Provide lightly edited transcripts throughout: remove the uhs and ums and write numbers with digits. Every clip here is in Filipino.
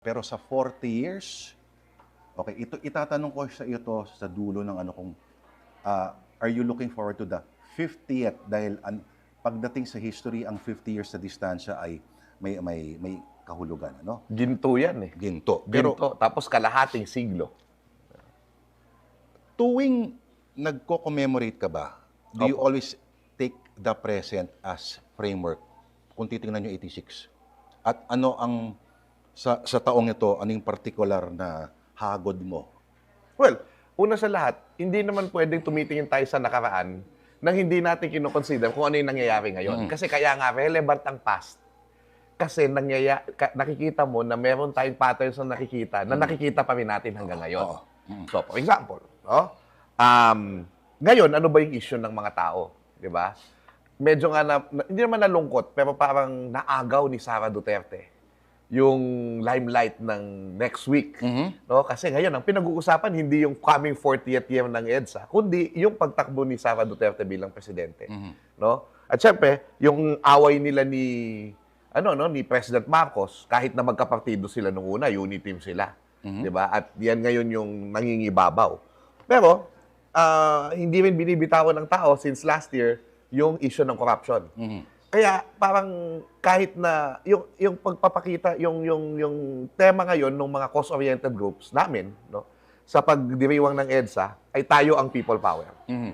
Pero sa 40 years, okay, ito itatanong ko sa iyo to sa dulo ng ano kung are you looking forward to the 50th dahil pagdating sa history ang 50 years sa distansya ay may kahulugan, ano? Ginto yan eh. Ginto. Pero Ginto, tapos kalahating siglo. tuwing nagko-commemorate ka ba, do you Opo. always take the present as framework? Kung titingnan nyo 86. At ano ang sa taong ito, anong particular na hagod mo? Well, una sa lahat, hindi naman pwedeng tumitingin tayo sa nakaraan nang hindi natin kinoconsider kung ano yung nangyayari ngayon. Kasi kaya nga, relevant ang past. Kasi nakikita mo na meron tayong patterns na nakikita pa rin natin hanggang ngayon. So, for example, no? Ngayon, ano ba yung issue ng mga tao? Di ba? Medyo nga hindi naman nalungkot, pero parang naagaw ni Sara Duterte yung limelight ng next week. No? Kasi ngayon, ang pinag-uusapan, hindi yung coming 40th year ng EDSA, kundi yung pagtakbo ni Sara Duterte bilang presidente. No? At syempre, yung away nila ni President Marcos, kahit na magkapartido sila nung una, unity team sila. 'Di ba? At yan ngayon yung nangingibabaw. Pero, hindi rin binibitawan ng tao since last year yung issue ng corruption. Kaya parang kahit na yung pagpapakita yung tema ngayon ng mga cause-oriented groups namin, no, sa pagdiriwang ng EDSA ay tayo ang people power.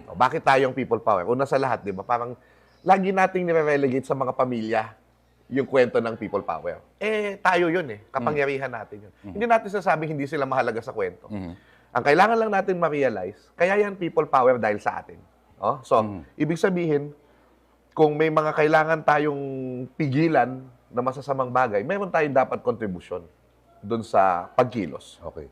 O, bakit tayo ang people power? Una sa lahat, 'di ba? Parang lagi nating nire-relegate sa mga pamilya yung kwento ng people power. Eh tayo 'yun eh, kapangyarihan natin 'yun. Hindi natin sasabing hindi sila mahalaga sa kwento. Ang kailangan lang natin ma-realize, kaya yan people power dahil sa atin. Oh, so, ibig sabihin, kung may mga kailangan tayong pigilan na masasamang bagay, meron tayong dapat kontribusyon doon sa pagkilos. Okay.